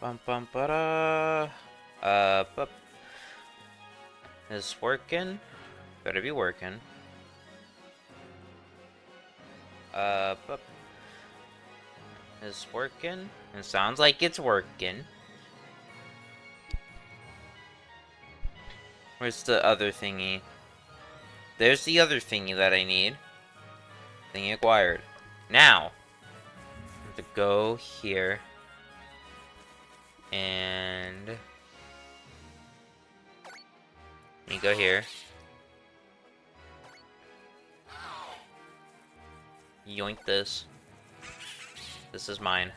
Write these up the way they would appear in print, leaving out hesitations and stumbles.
Bum bum ba bup. Is this working? Better be working. Bup. Is this working? It sounds like it's working. Where's the other thingy? There's the other thingy that I need. Thingy acquired. Now, I have to go here. And you go here. Yoink this. This is mine.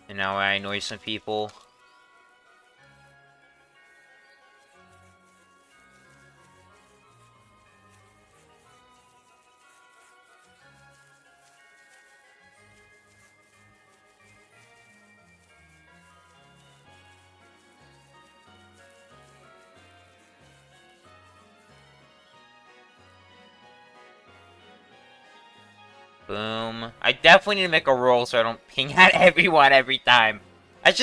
And now I annoy some people. Boom. I definitely need to make a roll so I don't ping at everyone every time. I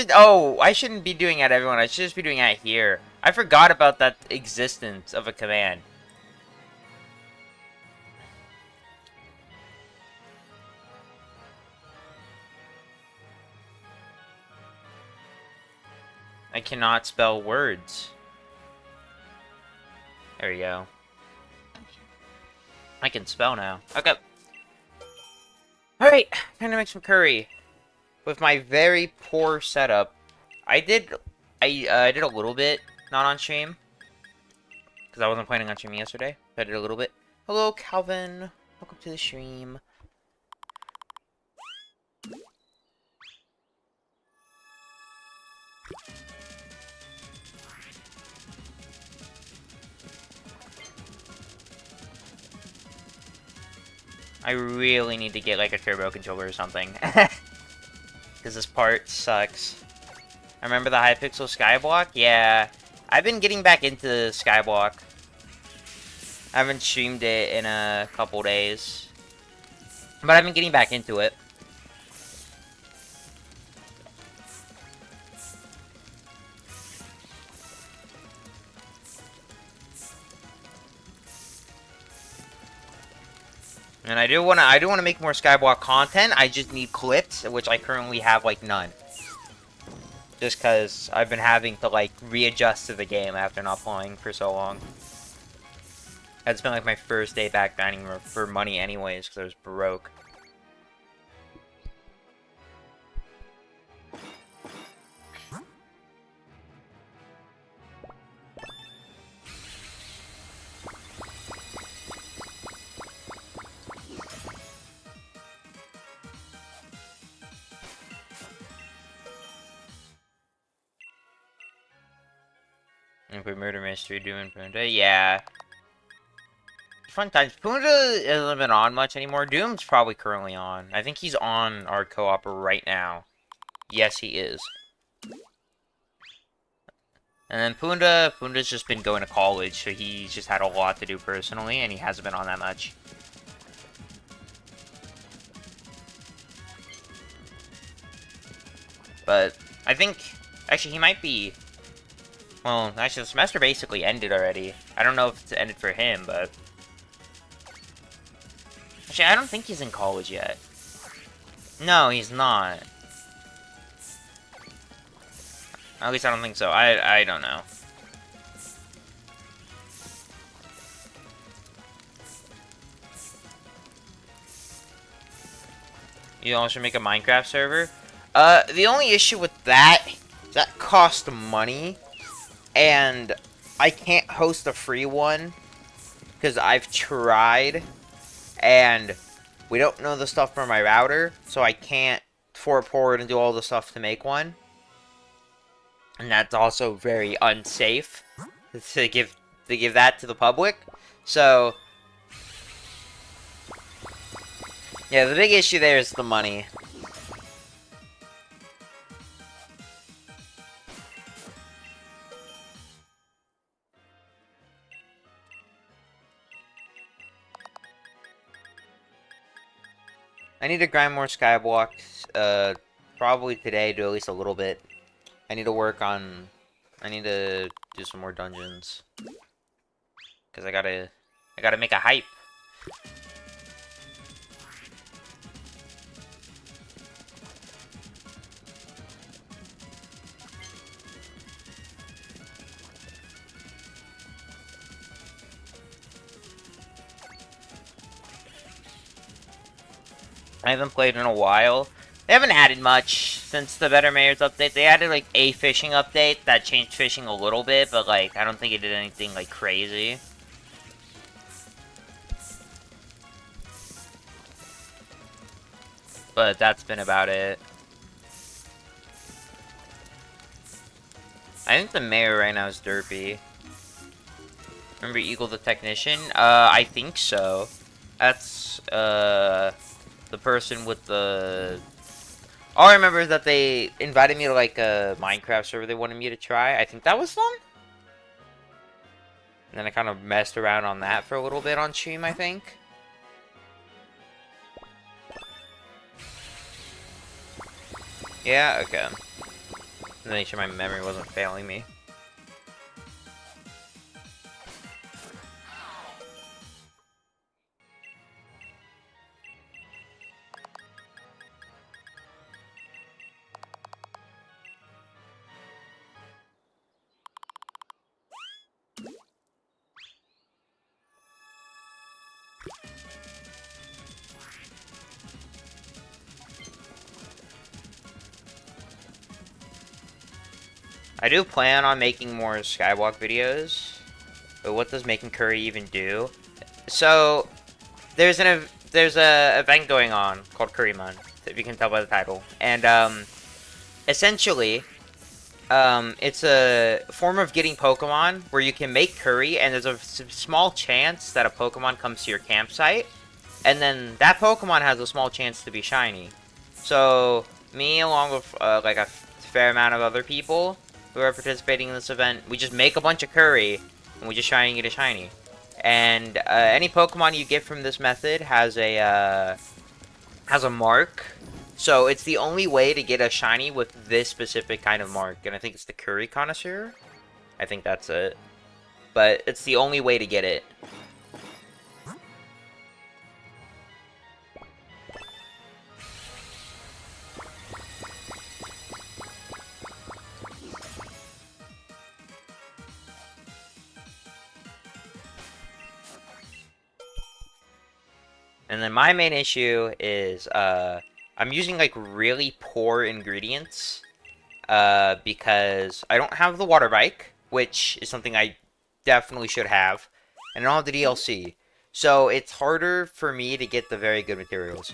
shouldn't be doing at everyone. I should just be doing at here. I forgot about that existence of a command. I cannot spell words. There we go. I can spell now. Okay. Alright, time to make some curry. With my very poor setup, I did a little bit, not on stream. Because I wasn't planning on streaming yesterday. So I did a little bit. Hello, Calvin. Welcome to the stream. I really need to get like a turbo controller or something. Because this part sucks. I remember the Hypixel Skyblock? Yeah. I've been getting back into Skyblock. I haven't streamed it in a couple days. But I've been getting back into it. And I do wanna make more Skyblock content. I just need clips, which I currently have like none. Just because I've been having to like readjust to the game after not playing for so long. It's been like my first day back grinding for money anyways, because I was broke. If murder mystery doing Punda, yeah. Fun times. Punda hasn't been on much anymore. Doom's probably currently on. I think he's on our co-op right now. Yes, he is. And then Punda's just been going to college, so he's just had a lot to do personally, and he hasn't been on that much. But I think, actually, he might be. Well, actually, the semester basically ended already. I don't know if it's ended for him, but actually, I don't think he's in college yet. No, he's not. At least I don't think so. I don't know. You also should make a Minecraft server? The only issue with that is that costs money. And I can't host a free one. Because I've tried. And we don't know the stuff from my router. So I can't forward and do all the stuff to make one. And that's also very unsafe to give that to the public. So yeah, the big issue there is the money. I need to grind more skywalks, probably today, do at least a little bit. I need to work on... I need to do some more dungeons. Because I gotta make a hype. I haven't played in a while. They haven't added much since the Better Mayors update. They added, like, a fishing update that changed fishing a little bit, but, like, I don't think it did anything, like, crazy. But that's been about it. I think the mayor right now is Derpy. Remember Eagle the Technician? I think so. That's, the person with the... All I remember is that they invited me to, like, a Minecraft server they wanted me to try. I think that was fun. And then I kind of messed around on that for a little bit on stream, I think. Yeah, okay. Make sure my memory wasn't failing me. I do plan on making more Skywalk videos, but what does making curry even do? So, there's a event going on called Curry Month, if you can tell by the title, and essentially, it's a form of getting Pokemon where you can make curry, and there's a small chance that a Pokemon comes to your campsite, and then that Pokemon has a small chance to be shiny. So, me along with like a fair amount of other people who are participating in this event, we just make a bunch of curry, and we just try and get a shiny. And any Pokemon you get from this method has a mark. So it's the only way to get a shiny with this specific kind of mark, and I think it's the Curry Connoisseur. I think that's it. But it's the only way to get it. And then my main issue is, I'm using, like, really poor ingredients, because I don't have the water bike, which is something I definitely should have, and I don't have the DLC. So, it's harder for me to get the very good materials.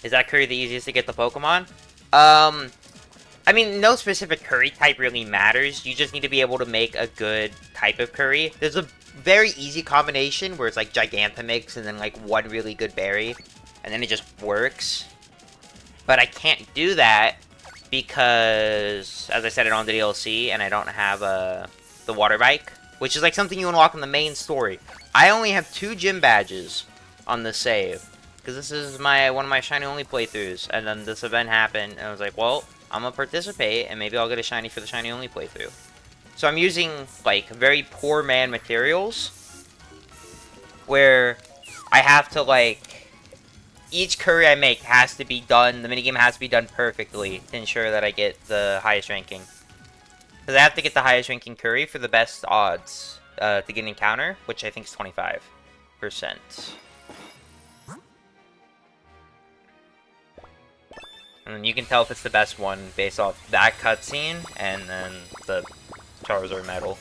Is that curry the easiest to get the Pokemon? I mean, no specific curry type really matters. You just need to be able to make a good type of curry. There's a very easy combination where it's like Gigantomix and then like one really good berry, and then it just works. But I can't do that because, as I said, it on the DLC, and I don't have the water bike, which is like something you unlock in the main story. I only have 2 gym badges on the save because this is one of my shiny only playthroughs, and then this event happened, and I was like, well, I'm gonna participate, and maybe I'll get a shiny for the shiny only playthrough. So I'm using, like, very poor man materials, where I have to, like, each curry I make has to be done, the minigame has to be done perfectly to ensure that I get the highest ranking. Because I have to get the highest ranking curry for the best odds to get an encounter, which I think is 25%. And then you can tell if it's the best one based off that cutscene and then the Charizard medal.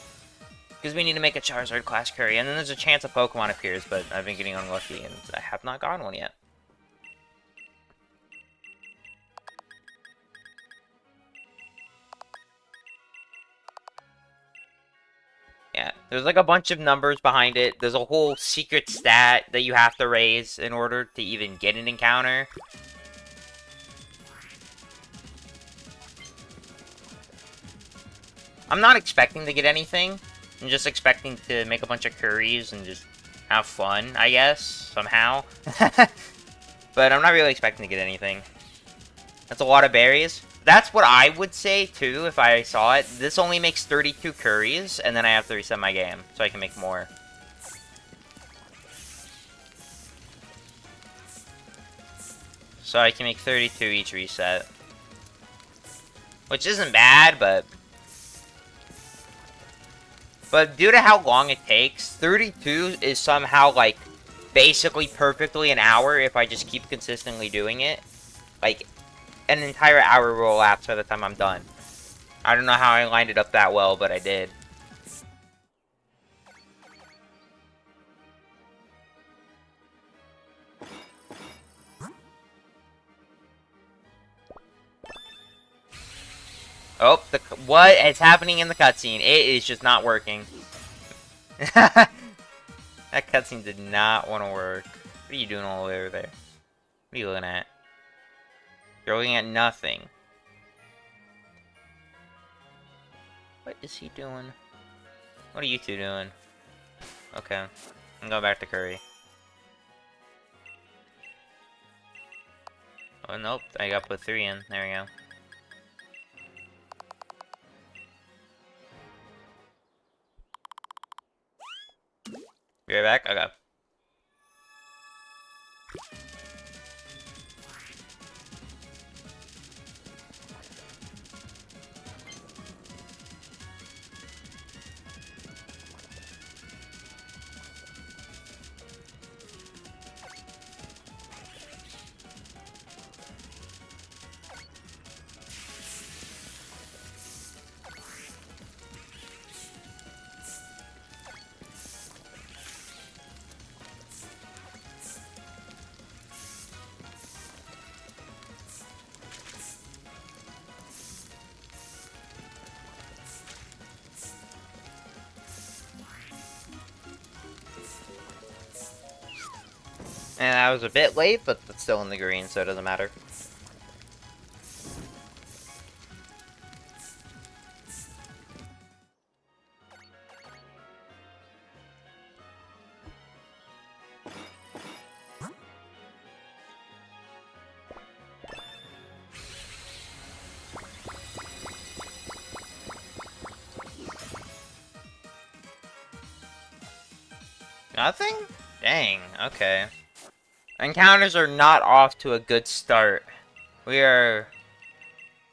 Because we need to make a Charizard class curry. And then there's a chance a Pokemon appears, but I've been getting unlucky and I have not gotten one yet. Yeah, there's like a bunch of numbers behind it. There's a whole secret stat that you have to raise in order to even get an encounter. I'm not expecting to get anything. I'm just expecting to make a bunch of curries and just have fun, I guess, somehow. But I'm not really expecting to get anything. That's a lot of berries. That's what I would say, too, if I saw it. This only makes 32 curries, and then I have to reset my game, so I can make more. So I can make 32 each reset. Which isn't bad, but... But due to how long it takes, 32 is somehow, like, basically perfectly an hour if I just keep consistently doing it. Like, an entire hour will elapse by the time I'm done. I don't know how I lined it up that well, but I did. Oh, what is happening in the cutscene? It is just not working. That cutscene did not want to work. What are you doing all the way over there? What are you looking at? You're looking at nothing. What is he doing? What are you two doing? Okay. I'm going back to curry. Oh, nope. I got to put 3 in. There we go. Be right back? Okay. And I was a bit late, but it's still in the green, so it doesn't matter. Nothing? Dang, okay. Encounters are not off to a good start. We are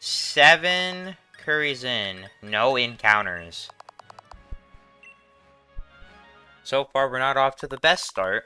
7 curries in, no encounters. So far, we're not off to the best start.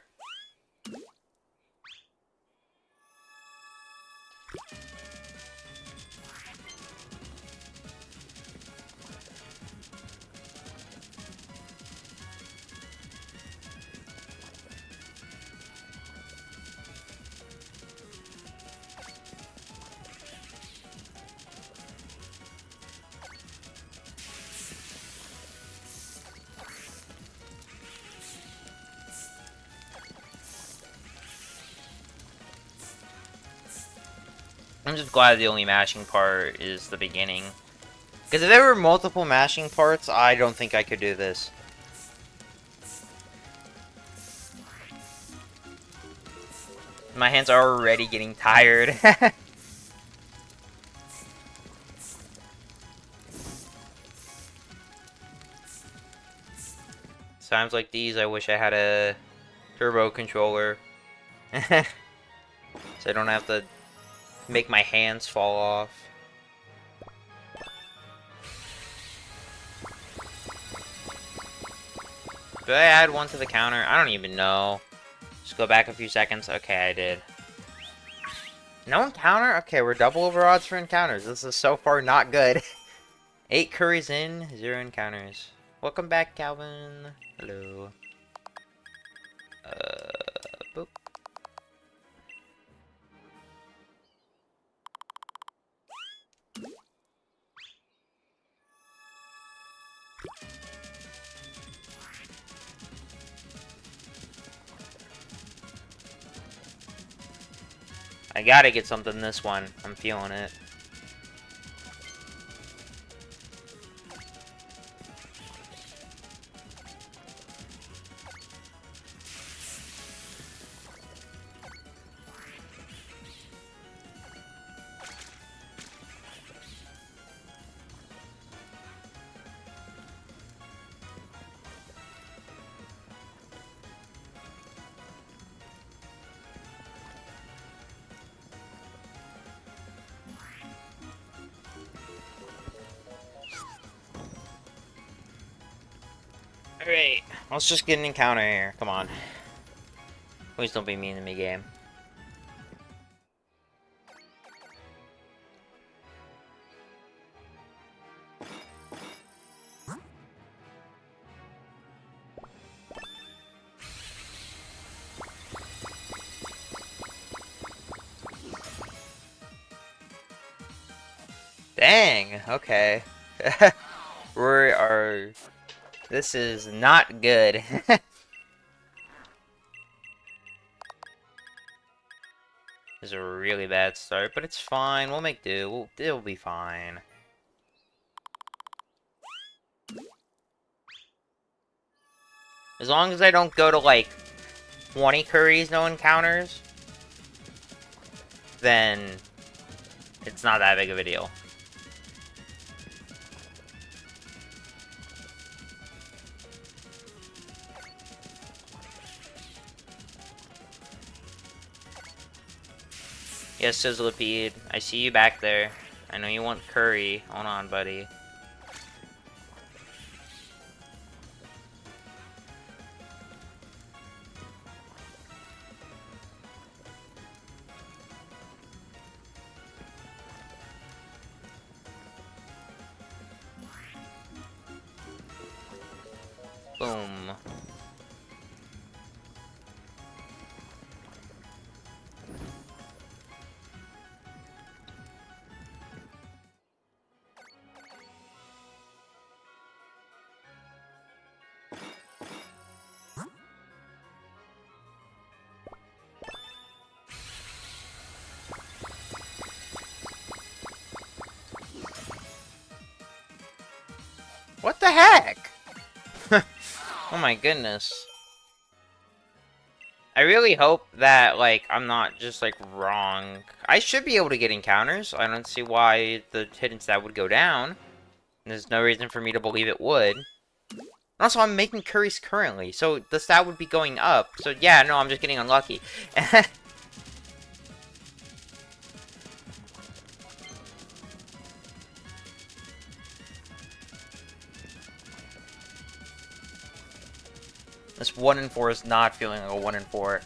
I'm just glad the only mashing part is the beginning. Because if there were multiple mashing parts, I don't think I could do this. My hands are already getting tired. Times like these, I wish I had a turbo controller. So I don't have to make my hands fall off. Did I add one to the counter? I don't even know. Just go back a few seconds. Okay, I did. No encounter? Okay, we're double over odds for encounters. This is so far not good. 8 curries in, 0 encounters. Welcome back, Calvin. Hello. Boop. I gotta get something this one. I'm feeling it. Alright, let's just get an encounter here. Come on. Please don't be mean to me, game. Dang, okay. We are... This is not good. This is a really bad start, but it's fine. We'll make do. It'll be fine. As long as I don't go to, like, 20 curries, no encounters, then it's not that big of a deal. Yes, Sizzlipede, I see you back there. I know you want curry. Hold on, buddy. Boom. What the heck? Oh my goodness. I really hope that, like, I'm not just, like, wrong. I should be able to get encounters. I don't see why the hidden stat would go down. There's no reason for me to believe it would. Also, I'm making curries currently, so the stat would be going up. So, yeah, no, I'm just getting unlucky. This 1 in 4 is not feeling like a 1 in 4.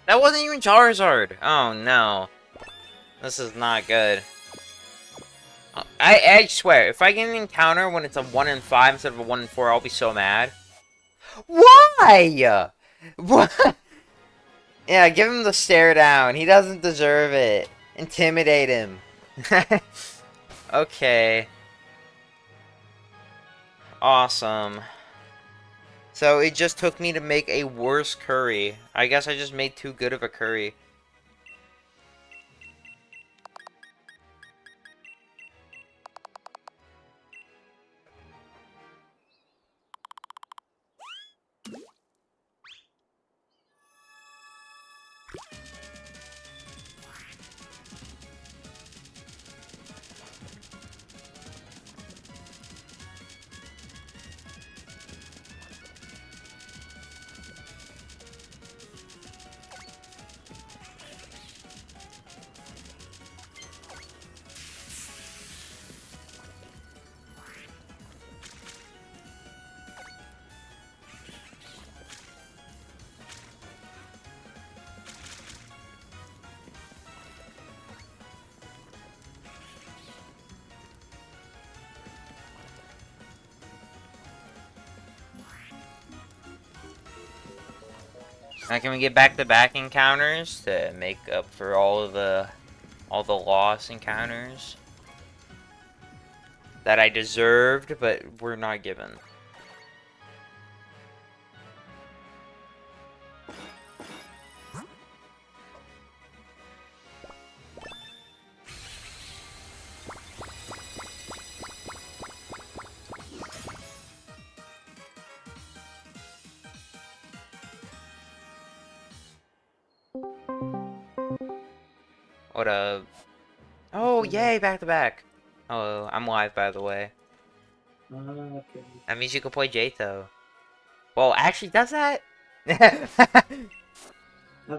That wasn't even Charizard! Oh no. This is not good. I swear, if I get an encounter when it's a 1 in 5 instead of a 1 in 4, I'll be so mad. Why? What? Yeah, give him the stare down. He doesn't deserve it. Intimidate him. Okay. Awesome. So it just took me to make a worse curry. I guess I just made too good of a curry. Now can we get back-to-back encounters to make up for all the lost encounters that I deserved, but were not given? What up? Oh, yay, back to back. Hello, I'm live, by the way. Okay. That means you can play Jato. Well, actually, does that? I've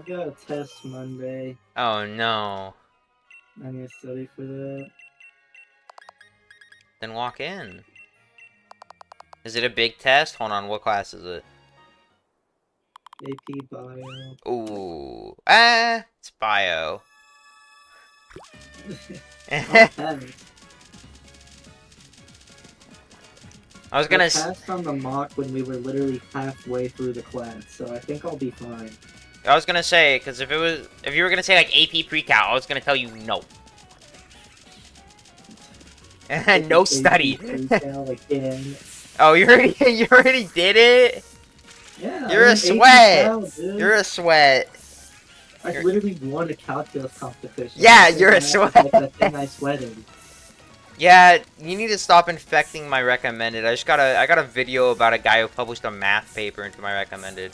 got a test Monday. Oh, no. I need to study for that. Then walk in. Is it a big test? Hold on, what class is it? AP Bio. Ooh. It's bio. I'll pass. I was I gonna passed on the mock when we were literally halfway through the class, so I think I'll be fine. say, because if you were gonna say like AP pre-cal, I was gonna tell you no. No study. Pre-cal again. Oh, you already did it? Yeah, You're I a mean, sweat. AP Cal, dude. You're a sweat. I literally won a calculus competition. Yeah, This you're a math was sweat. like the thing I sweated. Yeah, you need to stop infecting my recommended. I got a video about a guy who published a math paper into my recommended.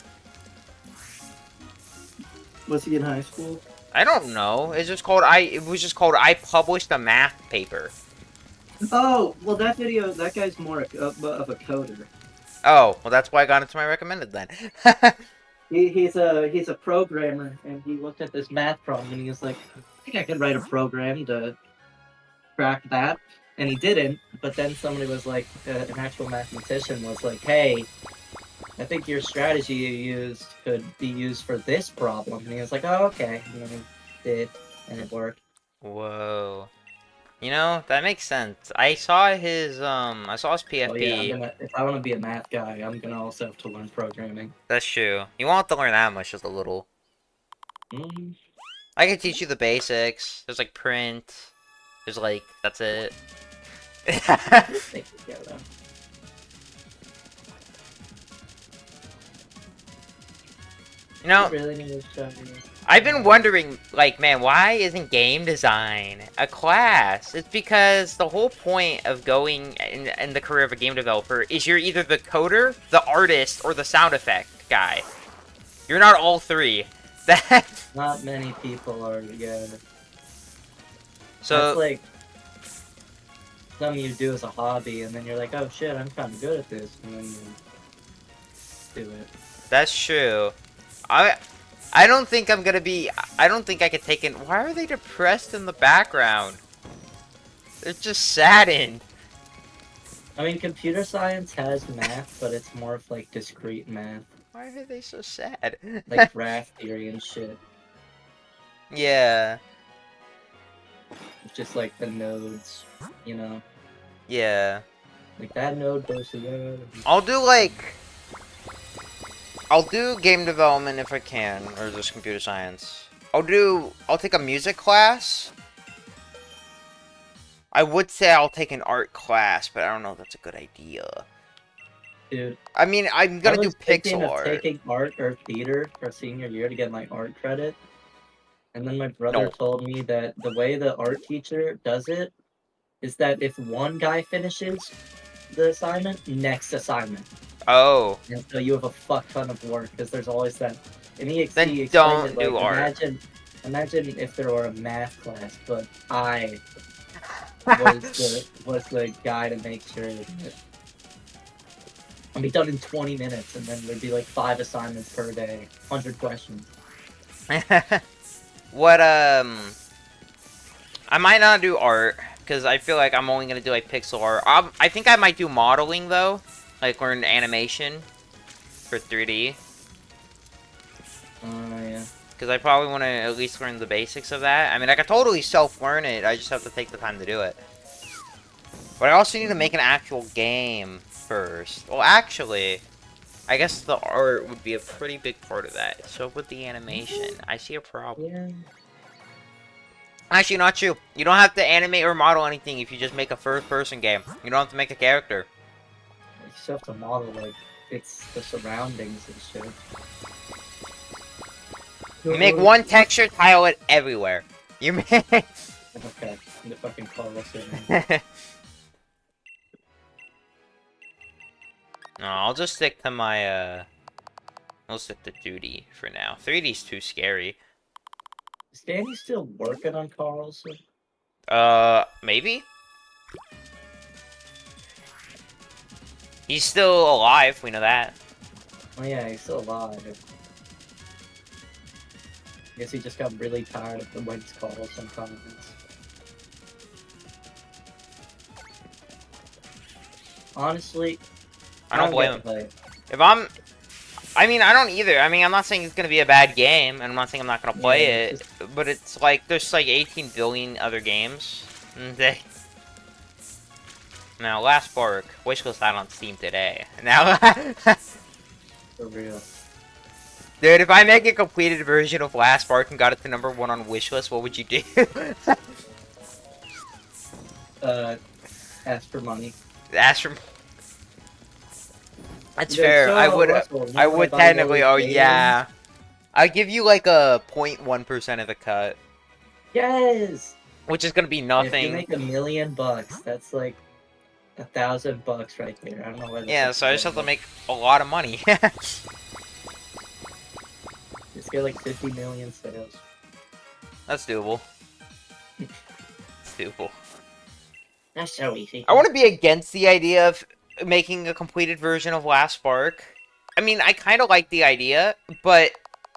Was he in high school? I don't know. It was just called I published a math paper. Oh, well, that video, that guy's more of a coder. Oh, well that's why I got into my recommended then. He's a programmer, and he looked at this math problem, and he was like, "I think I could write a program to crack that," and he didn't. But then somebody was like, an actual mathematician was like, "Hey, I think your strategy you used could be used for this problem," and he was like, "Oh, okay," and then he did, and it worked. Whoa. You know, that makes sense. I saw his PFP. Oh yeah, if I want to be a math guy, I'm gonna also have to learn programming. That's true. You won't have to learn that much, just a little. Mm. I can teach you the basics. There's like print. There's like, that's it. Thank you, though. You know, really need to study. I've been wondering, like, man, why isn't game design a class? It's because the whole point of going in the career of a game developer is you're either the coder, the artist, or the sound effect guy. You're not all three. Not many people are, yeah. So, that's like something you do as a hobby, and then you're like, oh shit, I'm kind of good at this, and then you do it. That's true. I don't think I'm gonna be. I don't think I could take in. Why are they depressed in the background? They're just saddened. I mean, computer science has math, but it's more of like discrete math. Why are they so sad? Like graph theory and shit. Yeah. Just like the nodes, you know? Yeah. Like that node goes to there. I'll do game development if I can, or just computer science. I'll take a music class. I would say I'll take an art class, but I don't know if that's a good idea. Dude. I mean, I'm gonna do pixel art. Taking art or theater for senior year to get my art credit. And then my brother told me that the way the art teacher does it is that if one guy finishes the assignment, next assignment. Oh. And so you have a fuck ton of work, because there's always that. And then don't do art. Imagine if there were a math class, but I was the guy to make sure that I'll be done in 20 minutes, and then there'd be like 5 assignments per day, 100 questions. What, I might not do art, because I feel like I'm only gonna do like pixel art. I think I might do modeling though. Like, learn animation for 3D. Yeah. Because I probably want to at least learn the basics of that. I mean, I could totally self-learn it. I just have to take the time to do it. But I also need to make an actual game first. Well, actually, I guess the art would be a pretty big part of that. So with the animation, I see a problem. Yeah. Actually, not true. You don't have to animate or model anything if you just make a first-person game. You don't have to make a character. You just have to model, like, it's the surroundings and shit. You make one texture, tile it everywhere. You make... Okay, the fucking Carlos in. No, I'll just stick to my, I'll stick to 2D for now. 3D's too scary. Is Danny still working on Carlson? Maybe? He's still alive, we know that. Oh yeah, he's still alive. I guess he just got really tired of the way it's Carlson comments. Honestly, I don't blame him. Play. If I'm... I mean, I don't either. I mean, I'm not saying it's gonna be a bad game, and I'm not saying I'm not gonna play it, but it's like, there's like 18 billion other games. Now, Last Spark, wishlist out on Steam today. Now, For real. dude, if I make a completed version of Last Spark and got it to #1 on wishlist, what would you do? Ask for money. Ask for... That's Yeah, fair. so, I would buy technically. those Oh games? yeah, I'd give you like a 0.1% of the cut, Yes! which is gonna be If you nothing. make $1 million, that's like $1,000 right there. I don't know where. Yeah, so I just have to make a lot of money. Just get like 50 million sales. That's doable. It's doable. That's so easy. I want to be against the idea of making a completed version of Last Spark. I mean, I kind of like the idea, but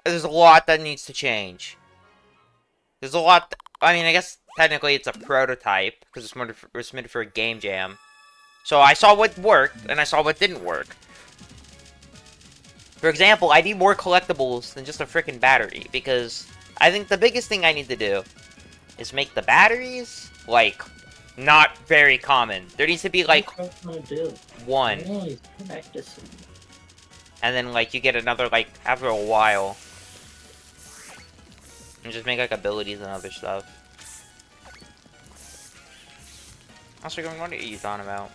there's a lot that needs to change. There's a lot... I mean, I guess technically it's a prototype, because it's submitted for a game jam. So I saw what worked, and I saw what didn't work. For example, I need more collectibles than just a freaking battery, because I think the biggest thing I need to do is make the batteries, like, not very common. There needs to be, like, one. Oh, he's practicing. And then, like, you get another, like, after a while. And just make, like, abilities and other stuff. Also, what are you talking about?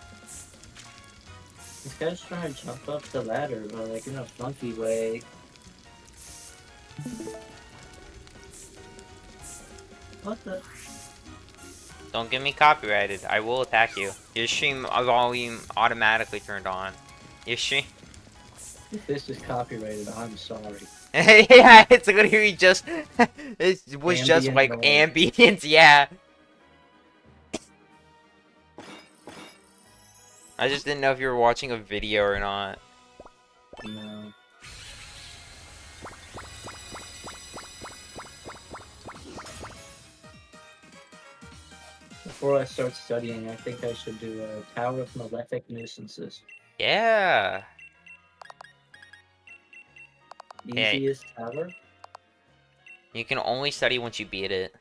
This guy's trying to jump up the ladder, but like in a funky way. What the? Don't get me copyrighted. I will attack you. Your stream volume automatically turned on. Your stream... If this is copyrighted, I'm sorry. Yeah, it's literally just... it was just like noise. ambience, yeah. I just didn't know if you were watching a video or not. No. Before I start studying, I think I should do a Tower of Malefic Nuisances. Yeah. Hey. Easiest tower? You can only study once you beat it.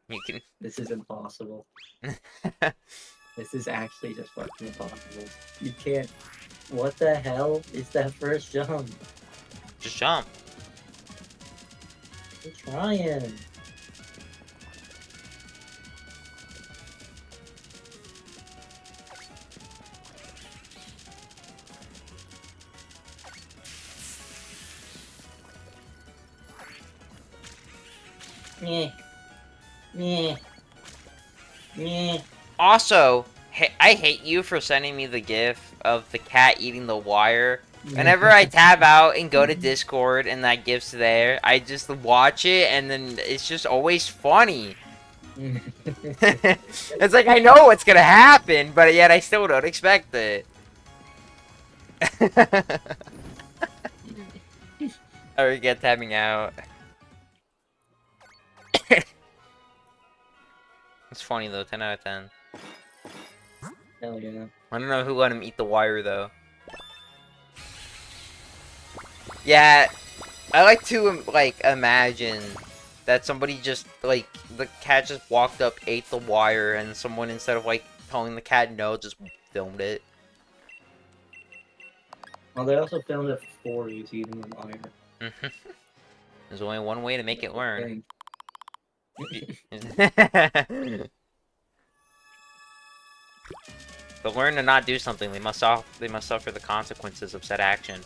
You can... This is impossible. This is actually just fucking impossible. You can't... What the hell is that first jump? Just jump. I'm trying. Meh. Meh. Meh. Also, I hate you for sending me the gif of the cat eating the wire. Whenever I tab out and go to Discord and that gif's there, I just watch it and then it's just always funny. It's like, I know what's gonna happen, but yet I still don't expect it. I regret tabbing out. It's funny though, 10 out of 10. Hell yeah. I don't know who let him eat the wire though. Yeah, I like to like imagine that somebody just like the cat just walked up, ate the wire, and someone instead of like telling the cat no, just filmed it. Well, they also filmed it for he's eating the wire. There's only one way to make it learn. To learn to not do something, they must suffer the consequences of said action.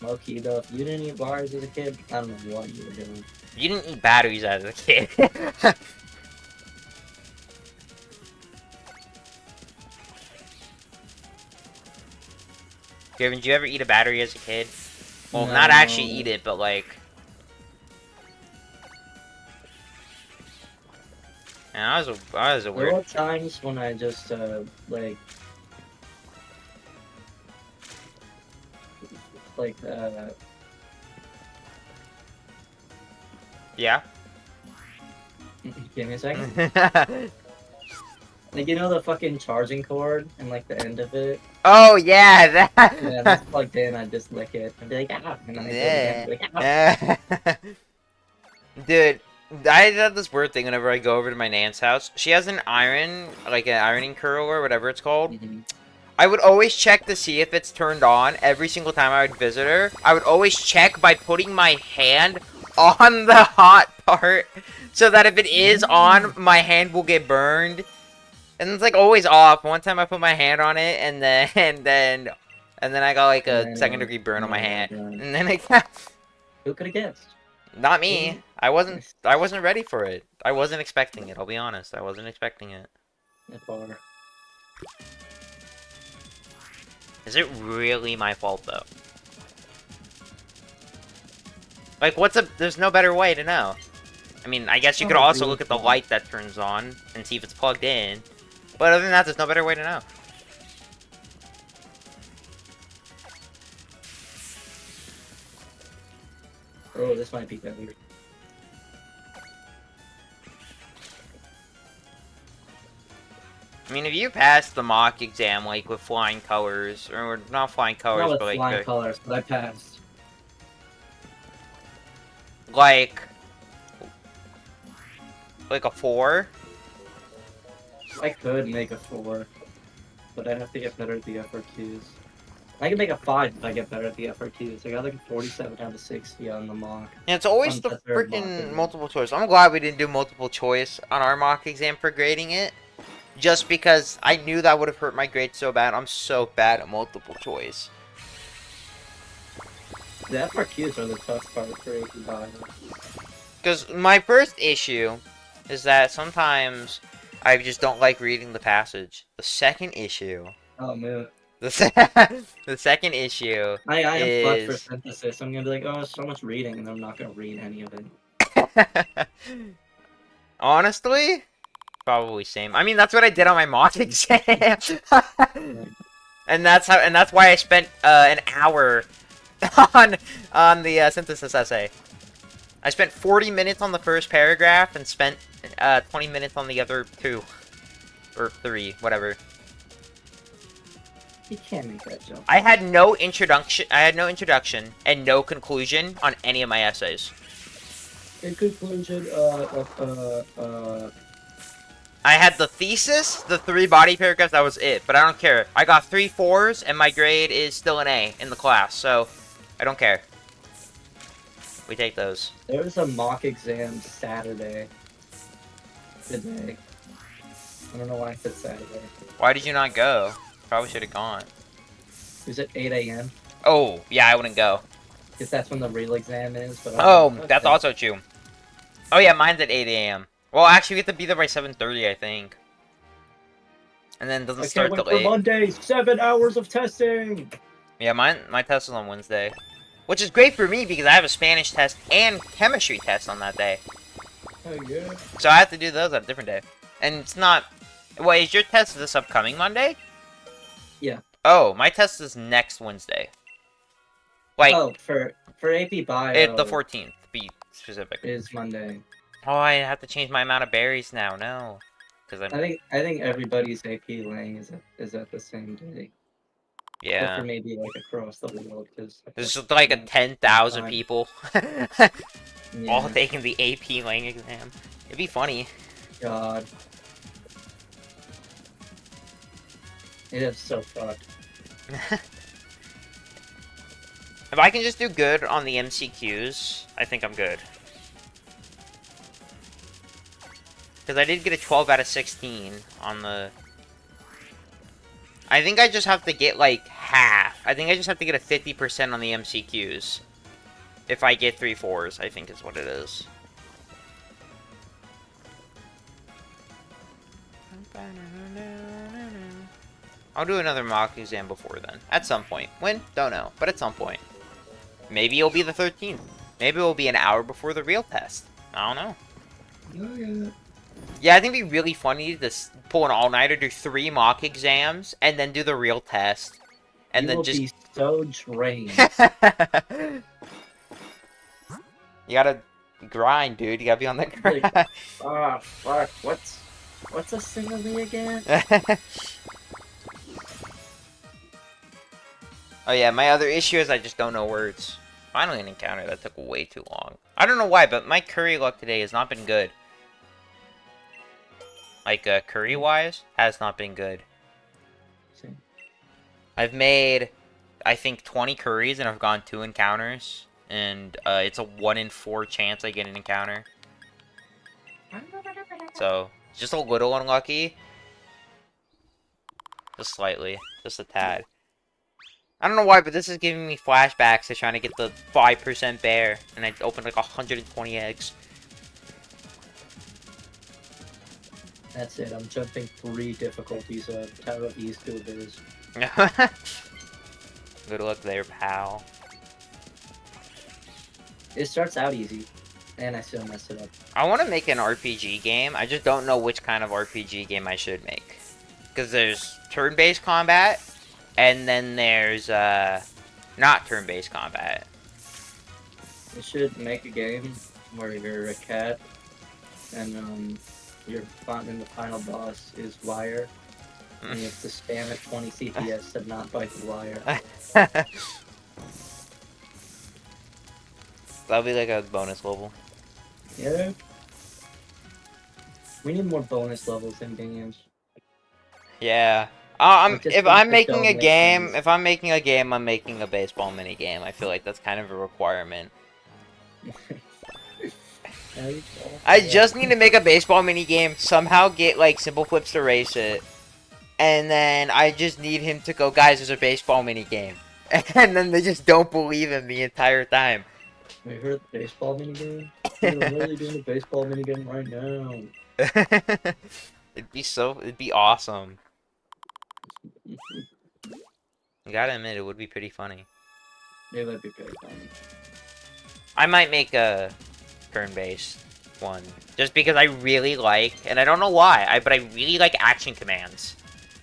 Low-key though, if you didn't eat bars as a kid, I don't know what you were doing. You didn't eat batteries as a kid. Gavin, did you ever eat a battery as a kid? Well, not actually eat it, but like... And I was a There were weird. times when I just like Yeah. give me a second. Like, you know the fucking charging cord and like the end of it? Oh yeah, Yeah, that. that's plugged in, I just lick it and be like, ah, and then I do it again, be like, ah. Yeah. Dude, I had this weird thing whenever I go over to my Nan's house. She has an iron, like an ironing curl or whatever it's called. Mhm. I would always check to see if it's turned on every single time I would visit her. I would always check by putting my hand on the hot part so that if it is on, my hand will get burned. And it's like always off. One time I put my hand on it and then I got like a second degree burn on my hand. And then Who could have guessed? not me. I wasn't ready for it. I wasn't expecting it, I'll be honest. I wasn't expecting it. Far. Is it really my fault though? Like there's no better way to know. I mean, I guess you could also look at the light that turns on and see if it's plugged in. But other than that, there's no better way to know. Oh, this might be better. I mean, if you pass the mock exam, like, with flying colors, or not flying colors, Not with but, like, flying colors, but I passed. like a 4? I could make a 4, but I'd have to get better at the FRQs. I can make a 5 if I get better at the FRQs. I got like a 47 out of 60 on the mock. Yeah, it's always On the the third mock freaking exam. multiple choice. I'm glad we didn't do multiple choice on our mock exam for grading it. Just because I knew that would have hurt my grade so bad. I'm so bad at multiple choice. The FRQs are the tough part for AP Bio. Because my first issue is that sometimes I just don't like reading the passage. The second issue... Oh, man. The second issue I am fucked for is... synthesis. I'm gonna be like, oh, so much reading, and I'm not gonna read any of it. Honestly, probably same. I mean, that's what I did on my mock exam, and that's why I spent an hour on the synthesis essay. I spent 40 minutes on the first paragraph and spent 20 minutes on the other 2 or 3, whatever. You can't make that jump. I had no introduction. And no conclusion on any of my essays. In conclusion, I had the thesis, the 3 body paragraphs, that was it. But I don't care. I got 3 4s, and my grade is still an A in the class, so I don't care. We take those. there was a mock exam Saturday. Today. I don't know why I said Saturday. Why did you not go? Probably should have gone. It was at 8 a.m. Oh, yeah, I wouldn't go. Because that's when the real exam is. But Oh, okay. that's also true. Oh, yeah, mine's at 8 a.m. Well, actually, we have to be there by 7:30, I think. And then it doesn't start till 8. Monday, 7 hours of testing! Yeah, my test is on Wednesday. Which is great for me because I have a Spanish test and chemistry test on that day. Oh, yeah. So I have to do those on a different day. And it's not... Wait, is your test this upcoming Monday? Yeah. Oh, my test is next Wednesday. Like, Oh, for AP Bio, the 14th, to be specific. is Monday. Oh, I have to change my amount of berries now. No. Because I think everybody's AP Lang is at the same day. Except Yeah. for maybe like across the world, because There's just like a 10,000 Fine. people yeah, all taking the AP Lang exam. It'd be funny. God, it is so fucked. If I can just do good on the MCQs, I think I'm good. Because I did get a 12 out of 16 on the... I think I just have to get, like, half. I think I just have to get a 50% on the MCQs. If I get 3 4s, I think is what it is. I'll do another mock exam before then. At some point. When? Don't know. But at some point. Maybe it'll be the 13th. Maybe it'll be an hour before the real test. I don't know. Oh, yeah. Yeah, I think it'd be really funny to pull an all-nighter, do 3 mock exams, and then do the real test. And You then will just... be so drained. You gotta grind, dude. You gotta be on the grind. Like, ah, fuck. What's a simile again? Oh yeah, my other issue is I just don't know words. Finally an encounter that took way too long. I don't know why, but my curry luck today has not been good. Like, curry-wise, has not been good. I've made, I think, 20 curries and I've gone 2 encounters. And it's a 1 in 4 chance I get an encounter. So, just a little unlucky. Just slightly. Just a tad. I don't know why, but this is giving me flashbacks to trying to get the 5% bear. And I opened like 120 eggs. That's it. I'm jumping 3 difficulties of Tower of East to Abyss. Good luck there, pal. It starts out easy, and I still messed it up. I want to make an RPG game. I just don't know which kind of RPG game I should make. Because there's turn-based combat, and then there's, not turn-based combat. You should make a game where you're a cat, and, your the final boss is Wire, and you have to spam at 20 CPS to not bite the wire. That'll be like a bonus level. Yeah. We need more bonus levels in games. Yeah. If I'm making a game, I'm making a baseball mini game. I feel like that's kind of a requirement. I just need to make a baseball mini game, somehow get like Simple Flips to race it, and then I just need him to go, guys, there's a baseball mini game, and then they just don't believe him the entire time. We heard the baseball mini game. We're literally doing a baseball mini game right now. It'd be awesome. I gotta admit, it would be pretty funny. Yeah, that'd be pretty funny. I might make a turn-based one, just because I really like, and I don't know why, but I really like action commands.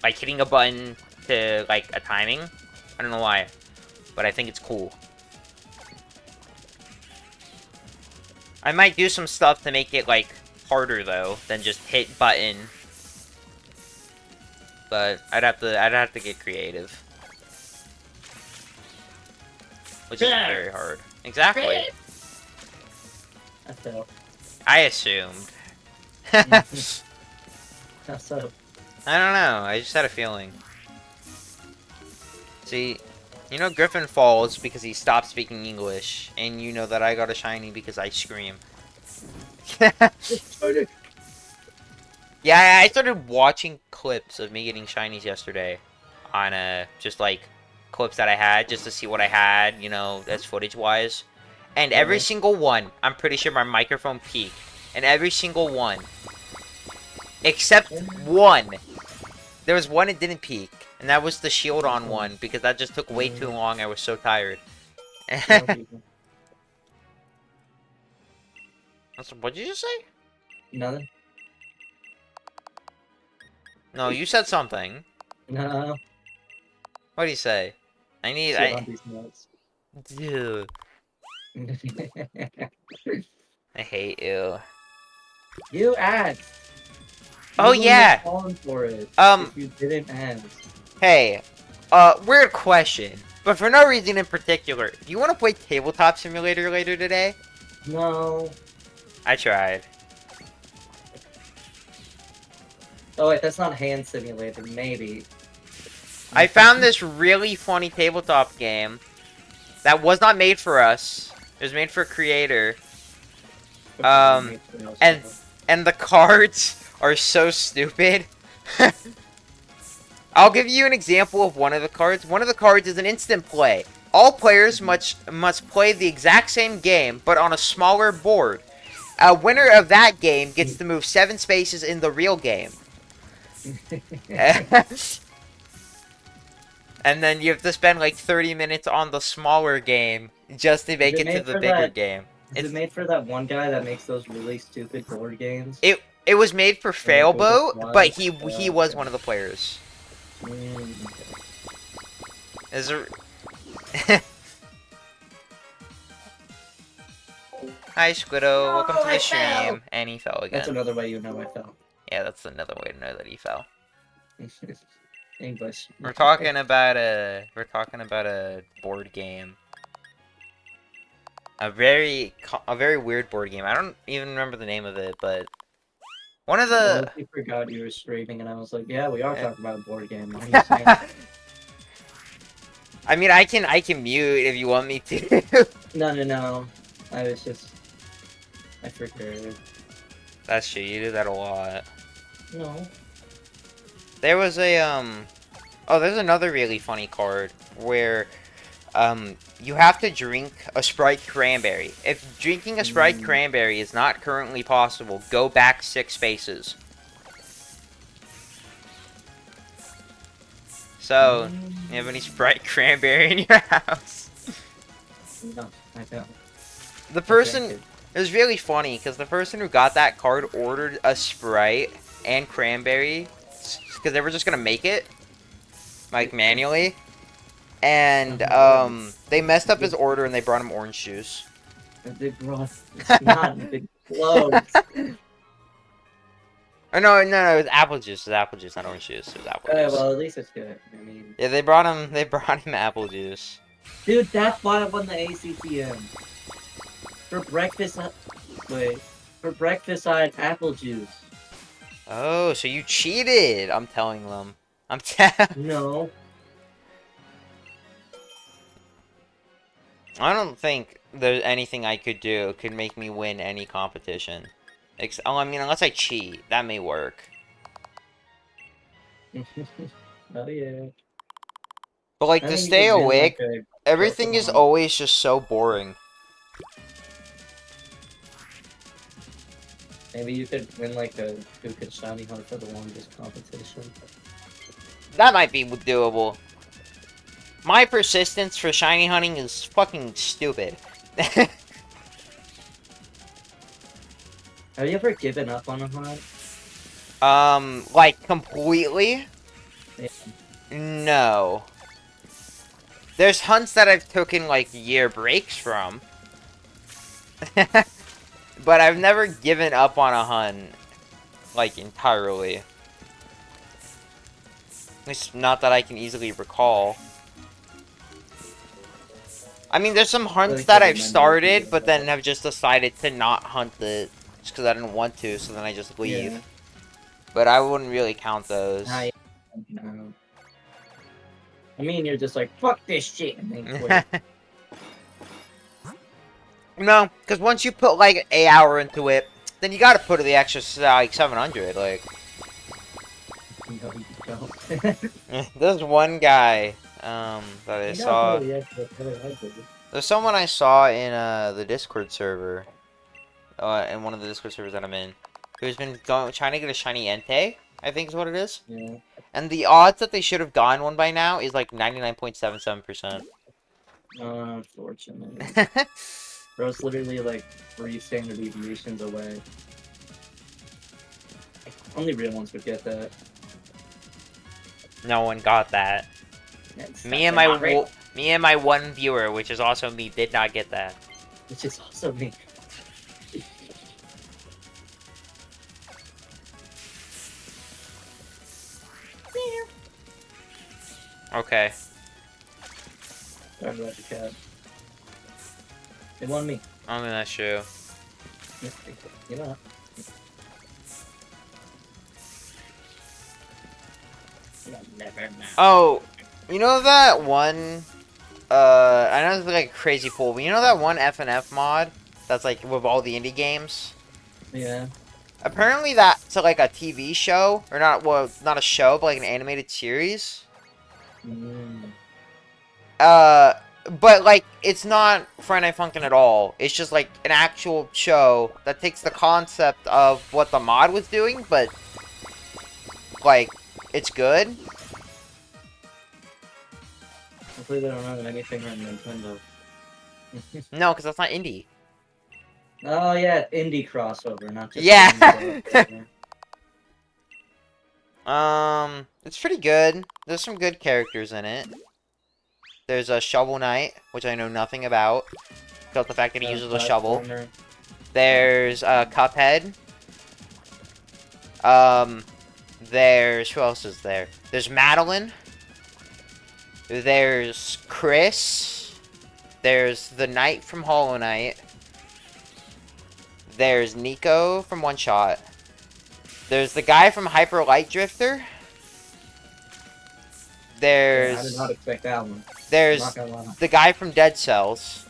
Like hitting a button to, like, a timing. I don't know why, but I think it's cool. I might do some stuff to make it, like, harder, though, than just hit button. But I'd have to get creative. Which is very hard. Exactly. I fell. I assumed. How so? I don't know, I just had a feeling. See, you know Griffin falls because he stopped speaking English, and you know that I got a shiny because I scream. Yeah, I started watching clips of me getting shinies yesterday on just like clips that I had just to see what I had, you know, as footage wise. And every single one, I'm pretty sure my microphone peaked. And every single one, except one, there was one that didn't peak, and that was the shield on one because that just took way too long. I was so tired. What'd you just say? Nothing. No, you said something. No. What do you say? Dude, I hate you. You asked. Oh yeah. For it. If you didn't ask. Hey, weird question, but for no reason in particular. Do you want to play Tabletop Simulator later today? No. I tried. Oh wait, that's not Hand Simulator. Maybe. I found this really funny tabletop game that was not made for us. It was made for a creator. And the cards are so stupid. I'll give you an example of one of the cards. One of the cards is an instant play. All players must play the exact same game, but on a smaller board. A winner of that game gets to move 7 spaces in the real game. And then you have to spend like 30 minutes on the smaller game just to make it to the bigger game. Is it made for that one guy that makes those really stupid board games? It was made for Or, like, it was a Failboat, but he fly? was Okay. one of the players. Okay. Is there... Hi, Squiddo. Welcome to the stream. And he fell That's again. another way you know I fell. Yeah, that's another way to know that he fell. English. We're talking about a board game. A very weird board game. I don't even remember the name of it, but one of the I forgot you were streaming, and I was like, "Yeah, we are talking about a board game." Why are you saying? I mean, I can mute if you want me to. No. I forgot. That's true. You do that a lot. No. There was a Oh, there's another really funny card where you have to drink a Sprite Cranberry. If drinking a Sprite Cranberry is not currently possible, go back 6 spaces. So, you have any Sprite Cranberry in your house? No, I don't. The person... It was really funny, because the person who got that card ordered a Sprite and Cranberry, because they were just going to make it, like, manually. And, they messed up his order and they brought him orange juice. They brought... It's not big clothes. Oh, no, it was apple juice. It was apple juice, not orange juice. It was apple Okay, juice. well, at least it's good. I mean... Yeah, they brought him apple juice. Dude, that's why I won the ACTM. For breakfast... Wait. For breakfast, I had apple juice. Oh, so you cheated! I'm telling them. No. I don't think there's anything I could do could make me win any competition. Oh, I mean, unless I cheat. That may work. Oh, yeah. But, like, I to think you stay could win, awake, like, a everything is Pokemon. always just so boring. Maybe you could win, like, a who could shiny hunt for the longest competition. That might be doable. My persistence for shiny hunting is fucking stupid. Have you ever given up on a hunt? Like, completely? Yeah. No. There's hunts that I've taken, like, year breaks from. But I've never given up on a hunt, like, entirely. At least not that I can easily recall. I mean, there's some hunts that I've started, but then have just decided to not hunt it just because I didn't want to, so then I just leave. Yeah. But I wouldn't really count those. No. I mean, you're just like, fuck this shit, and then quit. No, because once you put, like, an hour into it, then you gotta put the extra, like, 700, like... No, you don't. There's one guy, that I saw... There's someone I saw in, the Discord server, in one of the Discord servers that I'm in, who's been trying to get a shiny Entei, I think is what it is. Yeah. And the odds that they should have gotten one by now is, like, 99.77%. Unfortunately. Bro's literally like 3 standard deviations away. Only real ones would get that. No one got that. Me and my one viewer, which is also me, did not get that. Which is also me. Okay. Sorry about the cat. It won me. I mean, that's true. You know. Oh, you know that one, I know it's like a crazy pool, but you know that one FNF mod that's like with all the indie games? Yeah. Apparently that's like a TV show, or not, well, not a show, but like an animated series. But like, it's not Friday Night Funkin' at all. It's just like an actual show that takes the concept of what the mod was doing, but like, it's good. Hopefully they don't have anything on Nintendo. No, because that's not indie. Oh yeah, indie crossover, not just Yeah. indie crossover. It's pretty good. There's some good characters in it. There's a Shovel Knight, which I know nothing about. Except the fact that he uses a shovel. Platformer. There's Cuphead. There's who else is there? There's Madeline. There's Chris. There's the Knight from Hollow Knight. There's Nico from One Shot. There's the guy from Hyper Light Drifter. Yeah, I did not expect that one. There's Not gonna lie. the guy from Dead Cells.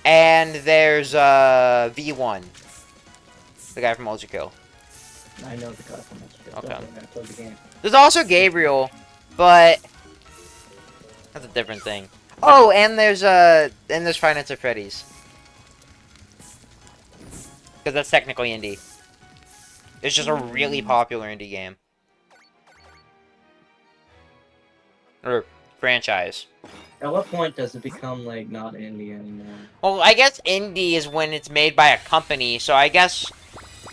And there's V1. The guy from Ultra Kill. I know the guy from this. Okay. I played the game. There's also Gabriel, but that's a different thing. Oh, and there's Five Nights at Freddy's. Because that's technically indie. It's just a really popular indie game. Or franchise. At what point does it become like not indie anymore? Well, I guess indie is when it's made by a company, so I guess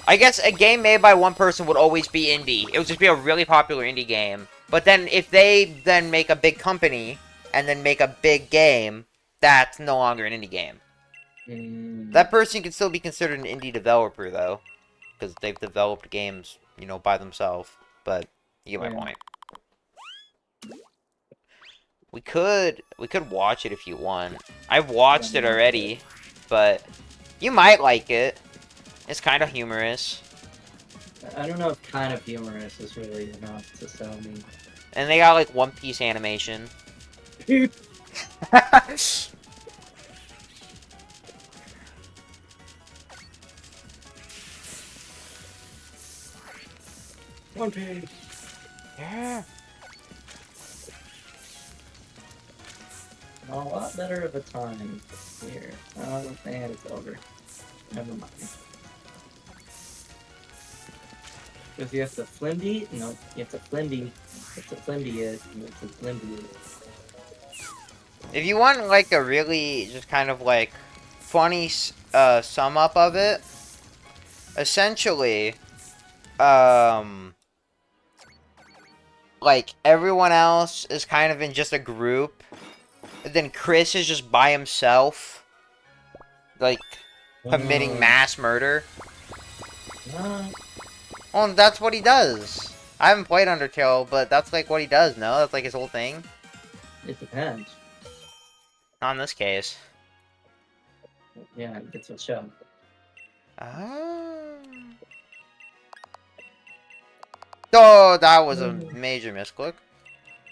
a game made by one person would always be indie. It would just be a really popular indie game. But then if they then make a big company and then make a big game, that's no longer an indie game. That person can still be considered an indie developer though, because they've developed games, you know, by themselves. But you get my point. We could watch it if you want. I've watched it already, but you might like it. It's kind of humorous. I don't know if kind of humorous is really enough to sell me. And they got like One Piece animation. One Piece. Yeah. A lot better of a time here. Oh, and it's over. Never mind. Because you have to flimby? No, you have to flimby. It's a flimby is. It's a flimby is. If you want like a really just kind of like funny sum up of it, essentially, like everyone else is kind of in just a group. And then Chris is just by himself, like committing mass murder. Well, that's what he does. I haven't played Undertale, but that's like what he does. No, that's like his whole thing. It depends. Not in this case. Yeah, it gets a show. Oh, that was a major misclick.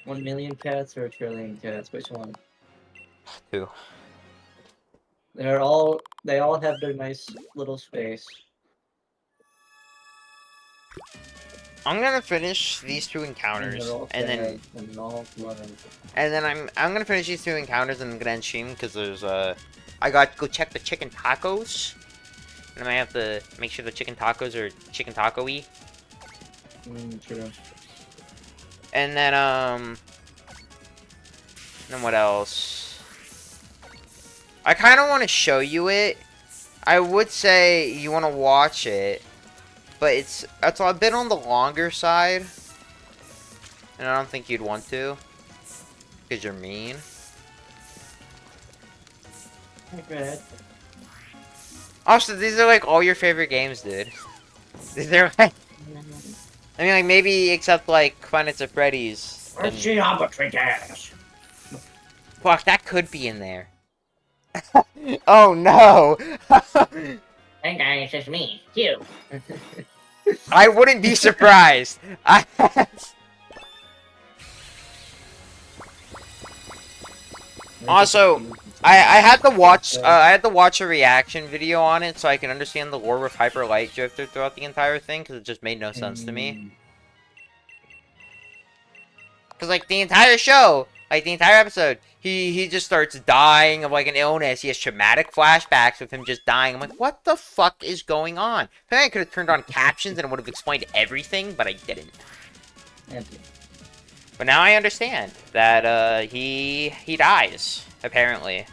1 million cats or a trillion cats? Which one? 2. They all have their nice little space. I'm gonna finish these 2 encounters, and then I'm gonna finish these 2 encounters and I'm gonna end stream because there's I got to go check the chicken tacos, and I might have to make sure the chicken tacos are chicken taco-y. True. And then what else? I kind of want to show you it. I would say you want to watch it, but it's a bit on the longer side, and I don't think you'd want to, because you're mean. Regret. Also, these are like all your favorite games, dude. They're like, I mean, like maybe except like Five Nights at Freddy's. and- Geometry dash. Fuck, that could be in there. Oh no! Hey guys, it's me, Q. I wouldn't be surprised. Also, I had to watch a reaction video on it so I can understand the lore with Hyper Light Drifter throughout the entire thing, because it just made no sense to me. Because like the entire show, like the entire episode, he just starts dying of like an illness. He has traumatic flashbacks of him just dying. I'm like, what the fuck is going on? I could have turned on captions and it would have explained everything, but I didn't. But now I understand that he dies, apparently.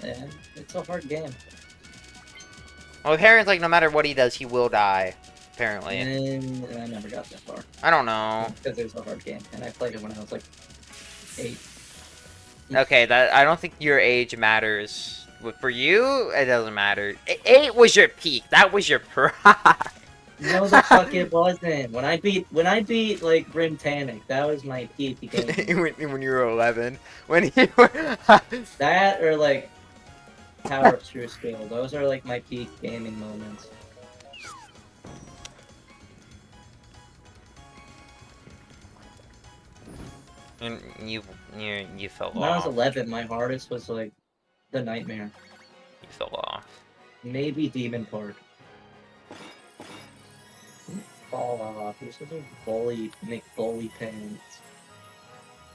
Yeah, it's a hard game. Well, apparently, like, no matter what he does, he will die. apparently. And I never got that far I don't know. because it was a hard game, and I played it when I was like 8. Okay, that I don't think your age matters. But for you, it doesn't matter. 8 was your peak. That was your prime. No, the fuck it wasn't. When I beat like Grim Tannic, that was my peak game. when you were 11. When you were... That or like Power of True Skill. Those are like my peak gaming moments. and you fell When I was off. 11, my hardest was like the Nightmare. You fell off. Maybe Demon Park. Fall off. You're such a bully, McBully pants.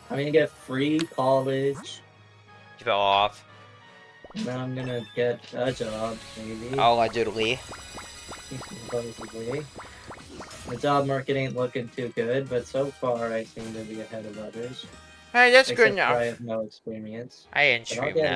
I'm gonna get free college. You fell off. Now I'm gonna get a job, maybe. Allegedly. Supposedly. The job market ain't looking too good, but so far I seem to be ahead of others. Hey, that's Except good enough. for I have no experience. I didn't But I'll stream get that.